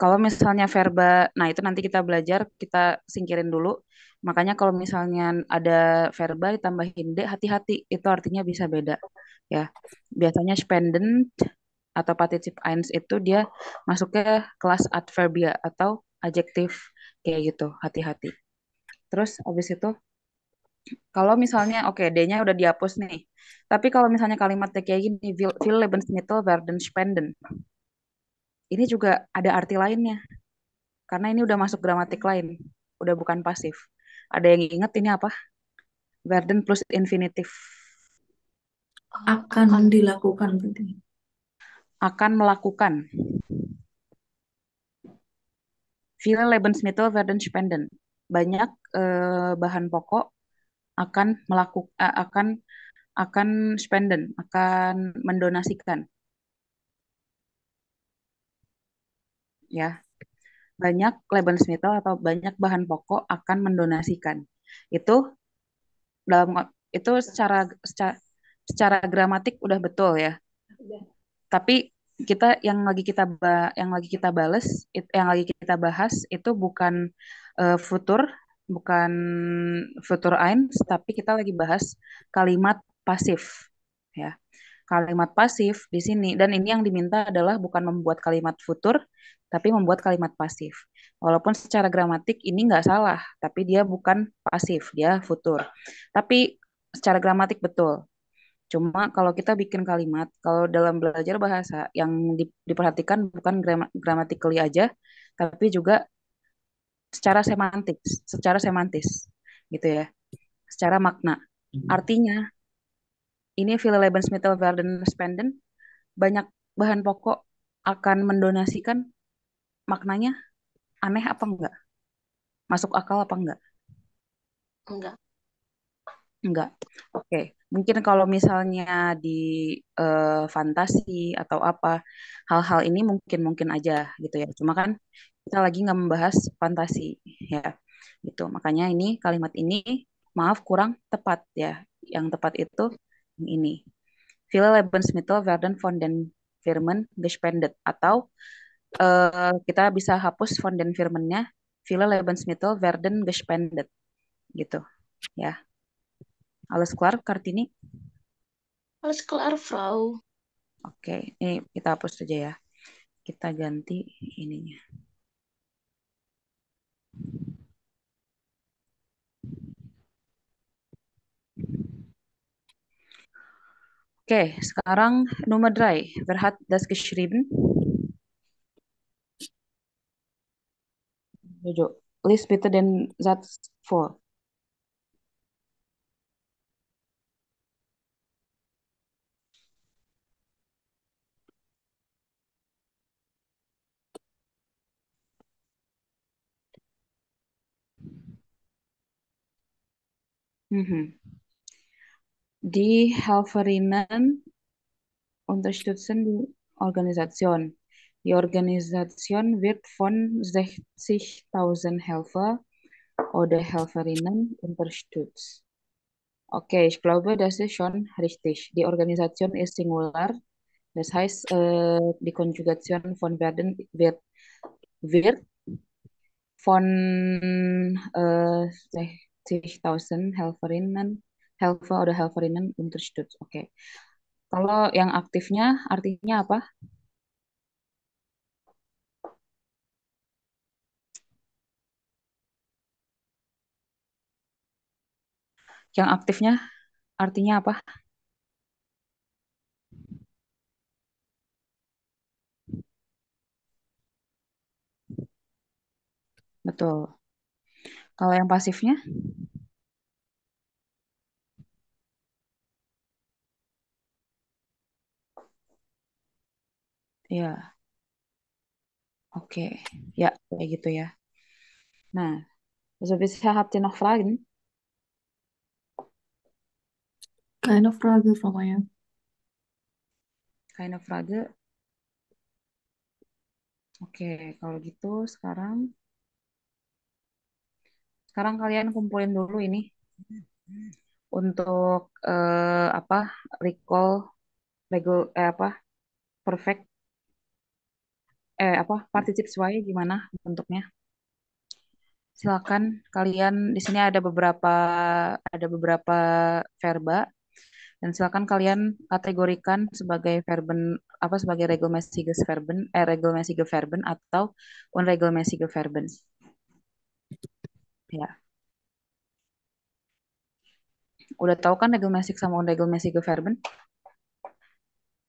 Kalau misalnya verba, nah itu nanti kita belajar, kita singkirin dulu. Makanya kalau misalnya ada verba ditambahin D, hati-hati, itu artinya bisa beda. Ya, biasanya spenden atau participe eins itu dia masuknya kelas adverbia atau adjektif kayak gitu, hati-hati. Terus abis itu, kalau misalnya, oke, D-nya udah dihapus nih. Tapi kalau misalnya kalimatnya kayak gini, will Lebensmittel werden spenden. Ini juga ada arti lainnya. Karena ini udah masuk gramatik lain. Udah bukan pasif. Ada yang ingat ini apa? Werden plus infinitif. Akan dilakukan berarti. Akan melakukan. Viele Lebensmittel werden spenden. Banyak bahan pokok akan akan spenden, akan mendonasikan, ya. Banyak Lebensmittel atau banyak bahan pokok akan mendonasikan. Itu dalam itu secara secara gramatik udah betul ya. Tapi yang lagi kita bales, yang lagi kita bahas itu bukan futur, bukan futur eins, tapi kita lagi bahas kalimat pasif, ya. Kalimat pasif di sini dan ini yang diminta adalah bukan membuat kalimat futur, tapi membuat kalimat pasif. Walaupun secara gramatik ini nggak salah, tapi dia bukan pasif, dia futur. Tapi secara gramatik betul. Cuma kalau kita bikin kalimat, kalau dalam belajar bahasa yang diperhatikan bukan grammatically aja, tapi juga secara semantis gitu ya, secara makna. Artinya, ini Ville Lebensmittel werden spenden, banyak bahan pokok akan mendonasikan, maknanya aneh apa enggak? Masuk akal apa enggak? Enggak. Enggak. Oke, mungkin kalau misalnya di fantasi atau apa, hal-hal ini mungkin mungkin aja gitu ya. Cuma kan kita lagi nggak membahas fantasi ya, gitu. Makanya ini kalimat ini maaf kurang tepat ya. Yang tepat itu yang ini. Viele Lebensmittel werden von den Firmen gespendet atau kita bisa hapus von den Firmennya. Viele Lebensmittel werden gespendet gitu ya. Alles klar, Kartini? Alles klar, Frau. Oke, ini kita hapus saja ya. Kita ganti ininya. Oke, sekarang nomor 3. Wer hat das geschrieben? Jojo, lies bitte den Satz vor. Mhm. Die Helferinnen unterstützen die Organisation. Die Organisation wird von 60.000 Helfer oder Helferinnen unterstützt. Okay, ich glaube, das ist schon richtig. Die Organisation ist Singular. Das heißt, die Konjugation von wird von 60.000 Helfer oder Helferinnen unterstützt. Oke. Okay. Kalau yang aktifnya artinya apa? Yang aktifnya artinya apa? Betul. Kalau yang pasifnya? Ya, oke. Ya, kayak gitu ya. Nah, so bisher habt ihr noch Fragen? Keine Frage, Frau Meier. Keine Frage? Oke, kalau gitu sekarang kalian kumpulin dulu ini untuk apa? Recall apa? Perfect apa participe sesuai gimana bentuknya? Silakan kalian di sini ada beberapa verba dan silakan kalian kategorikan sebagai verben apa sebagai regelmäßiges Verben regelmäßige Verben atau unregelmäßige Verben. Ya, udah tahu kan regelmäßig sama unregelmäßige Verben?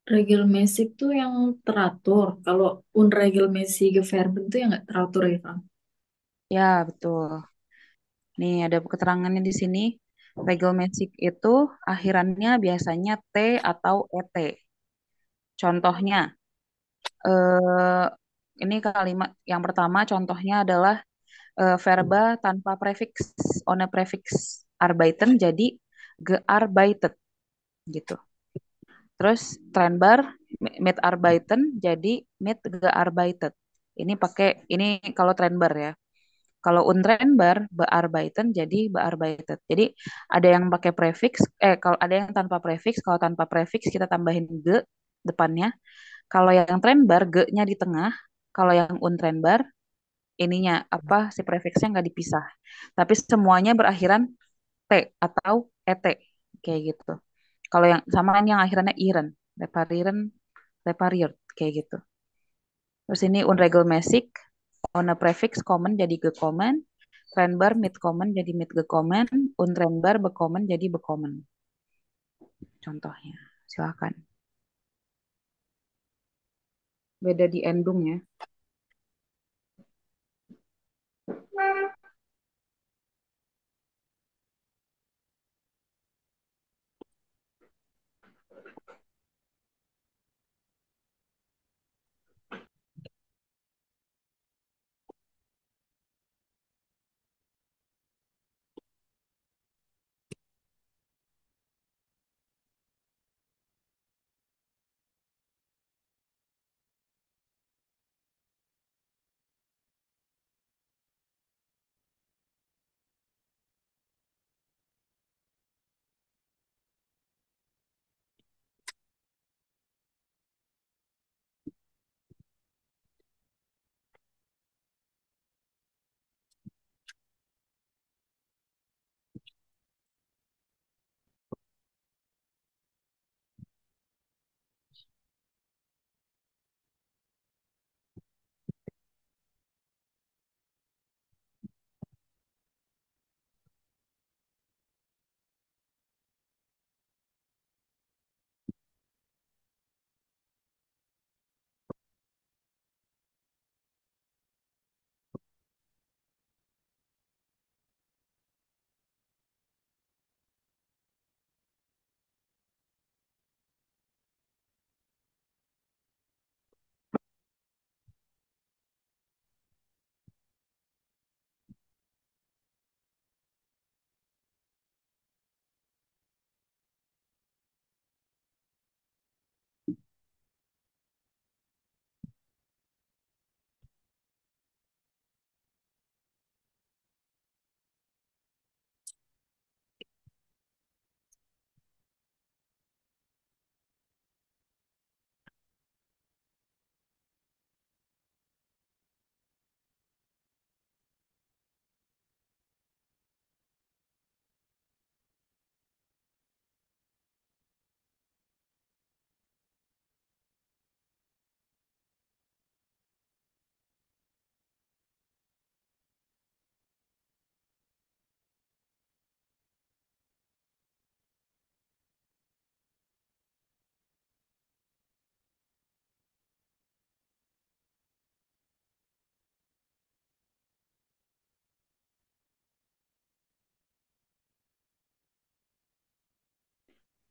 Regelmäßig tuh yang teratur. Kalau unregelmäßige Verben tuh yang nggak teratur ya, Kak. Ya, betul. Nih ada keterangannya di sini. Regelmäßig itu akhirannya biasanya T atau ET. Contohnya, eh, ini kalimat yang pertama contohnya adalah verba tanpa prefiks, ohne prefiks arbeiten jadi gearbeitet gitu. Terus trennbar mitarbeiten jadi mit gearbeitet. Ini kalau trennbar ya. Kalau untrennbar bearbeiten jadi bearbeitet. Jadi ada yang pakai prefiks, kalau ada yang tanpa prefiks, kalau tanpa prefiks kita tambahin ge depannya. Kalau yang trennbar ge-nya di tengah, kalau yang untrennbar ininya apa si prefiksnya nggak dipisah. Tapi semuanya berakhiran t atau et kayak gitu. Kalau yang samaan yang akhirannya iren, reparieren, repariert kayak gitu. Terus ini unregelmäßig, ohne prefix common jadi gekommen, trennbar mit common jadi mit gekommen, untrennbar bekommen jadi bekommen. Contohnya, silakan. Beda di endung ya.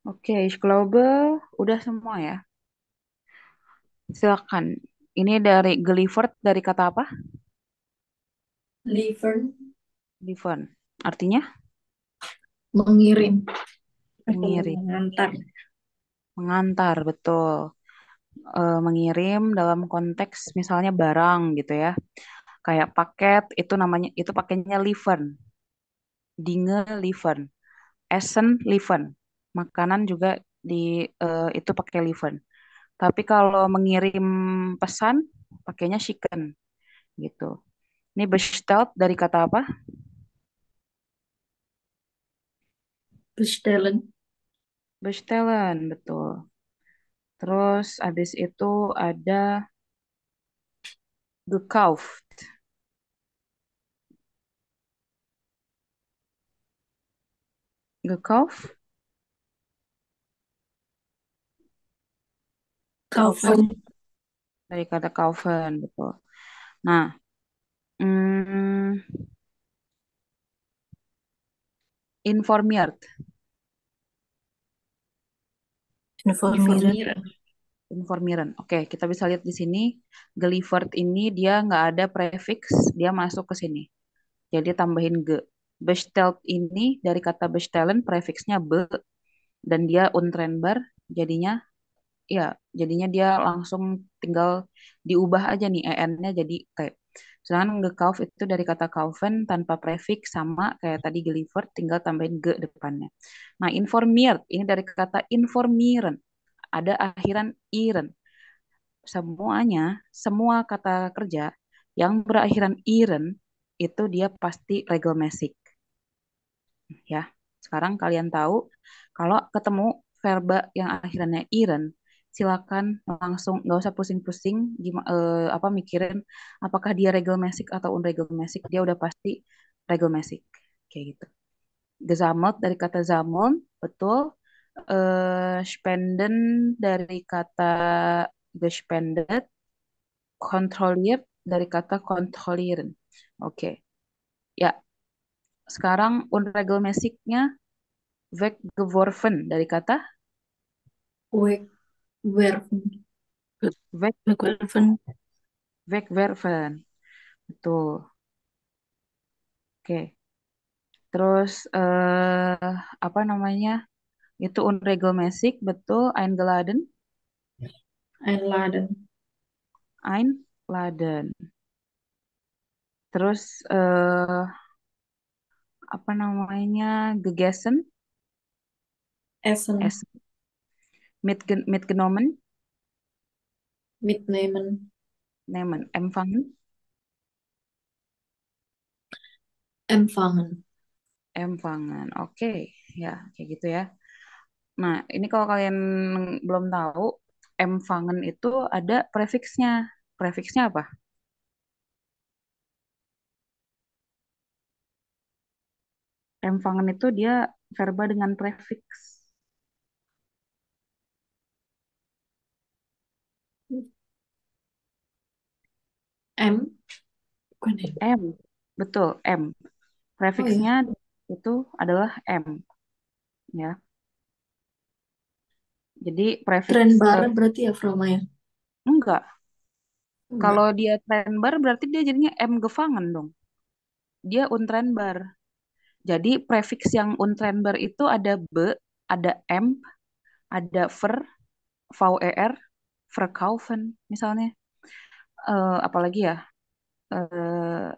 Oke, ich glaube udah semua ya. Silakan. Ini dari delivered dari kata apa? Liver Deliver. Artinya mengirim atau mengirim. mengantar. Mengantar, betul. Mengirim dalam konteks misalnya barang gitu ya. Kayak paket itu namanya itu pakainya liefern, dinge liefern, essen liefern. Makanan juga itu pakai liefern. Tapi kalau mengirim pesan pakainya chicken gitu. Ini bestellt dari kata apa? Bestellen. Bestellen, betul. Terus habis itu ada gekauft. Gekauft Kaufen. dari kata kaufen, betul. Nah, mm, informiert. Informieren. Informieren. Oke, kita bisa lihat di sini delivered ini dia nggak ada prefix, dia masuk ke sini. Jadi tambahin ge. Bestellt ini dari kata bestellen prefixnya be dan dia untrennbar jadinya ya jadinya dia langsung tinggal diubah aja nih en-nya jadi T. Sedangkan gekauft itu dari kata kaufen tanpa prefix sama kayak tadi delivered tinggal tambahin ge depannya. Nah, informiert ini dari kata informieren ada akhiran iren. Semuanya, semua kata kerja yang berakhiran iren itu dia pasti regelmäßig ya. Sekarang kalian tahu kalau ketemu verba yang akhirannya iren, silakan langsung nggak usah pusing-pusing apa mikirin apakah dia regelmäßig atau unregelmäßig, dia udah pasti regelmäßig kayak gitu. Gesammelt dari kata sammeln, betul. Spenden dari kata gespendet, kontrolliert dari kata kontrollieren. Oke, ya. Sekarang unregelmäßignya weggeworfen dari kata Wegwerfen. weg Wegwerfen. wegwerfen. Betul. Oke. Terus apa namanya? Itu unregelmäßig, betul. Eingeladen, Einladen. einladen. Terus apa namanya? Gegessen, Essen. essen. Mitgenommen, Mitnehmen. nehmen. Empfangen, Empfangen. empfangen. Oke, ya, kayak gitu ya. Nah, ini kalau kalian belum tahu, empfangen itu ada prefiksnya. Prefiksnya apa? Empfangen itu dia verba dengan prefiks M. Bukan ya? M. Betul, M. Oh ya. Prefiksnya itu adalah M, ya. Jadi Tren prefiks bar berarti ya Froma ya? enggak. Enggak. Kalau dia trenbar berarti dia jadinya M gefangen dong. Dia untrenbar. Jadi prefiks yang untrenbar itu ada be, ada M, ada ver, verkaufen misalnya. Apalagi ya? Eh,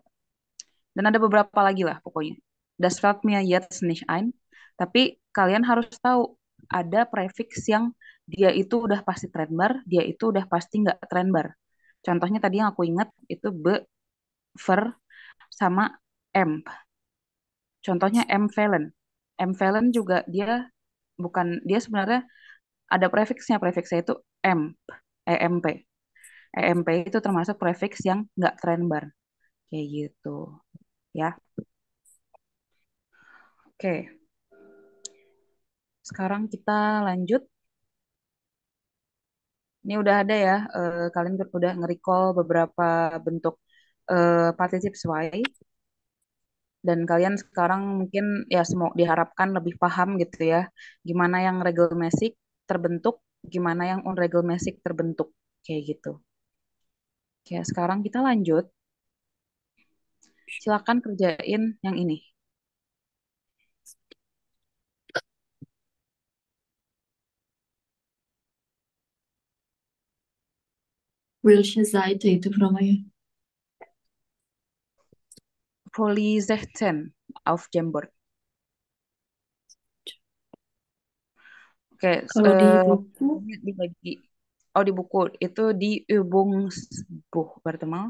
dan ada beberapa lagi lah pokoknya. Das fällt mir jetzt nicht ein. Tapi kalian harus tahu ada prefiks yang dia itu udah pasti trendbar, dia itu udah pasti nggak trendbar. Contohnya tadi yang aku ingat itu be, ver, sama m. Contohnya M-valen. M-valen juga dia bukan dia sebenarnya ada prefiksnya. Prefiksnya itu M, EMP. EMP itu termasuk prefiks yang nggak trendbar. Kayak gitu. Ya, oke. Sekarang kita lanjut. Ini udah ada ya, kalian udah nge-recall beberapa bentuk particip sway dan kalian sekarang mungkin ya semua diharapkan lebih paham gitu ya, gimana yang regelmäßig terbentuk, gimana yang unregelmäßig terbentuk, kayak gitu. Oke, sekarang kita lanjut. Silakan kerjain yang ini. Welche Seite itu Froma ya? Folie 16 auf Jamboard. Oke, Kalau di buku ini dibagi. Oh, di buku itu di Übungsbuch, berarti mal.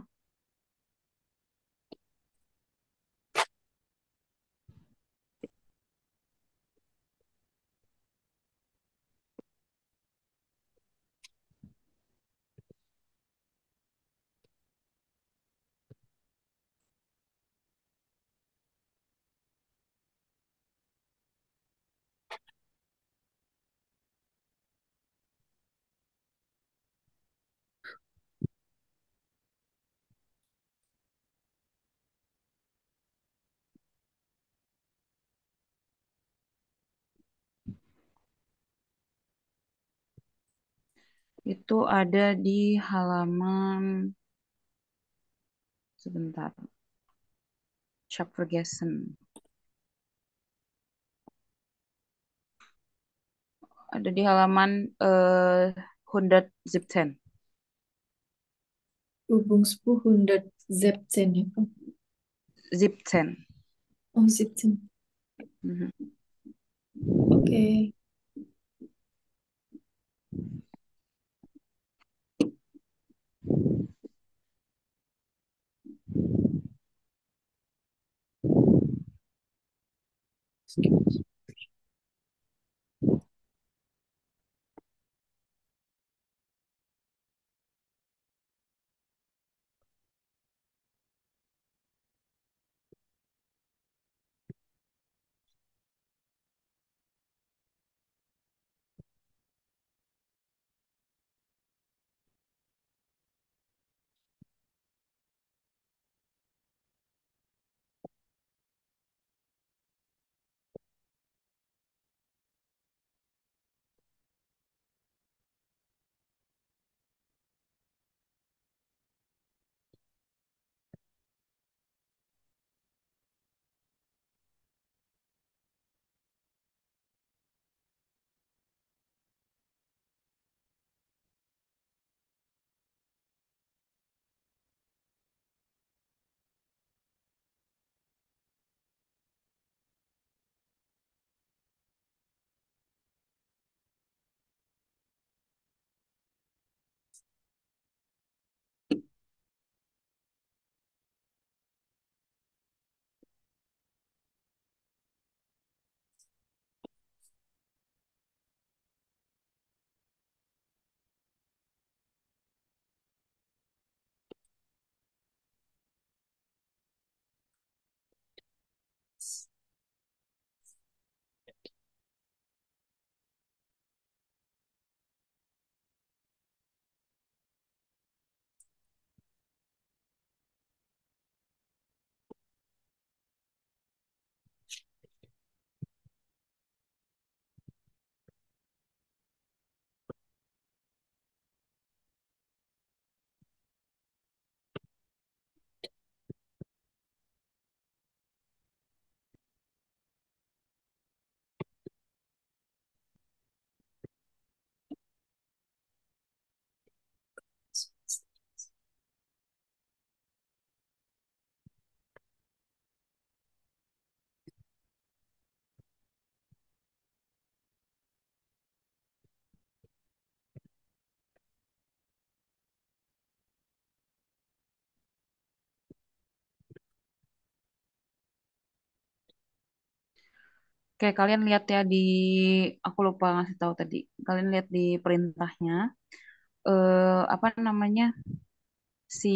Itu ada di halaman sebentar. Vergessen. Ada di halaman 117. Übungsbuch 117 ya, Kak? 17. Oh, 17. Mhm. Oke. Oke, kalian lihat ya di, aku lupa ngasih tahu tadi. Kalian lihat di perintahnya, apa namanya, si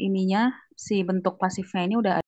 ininya, si bentuk pasifnya ini udah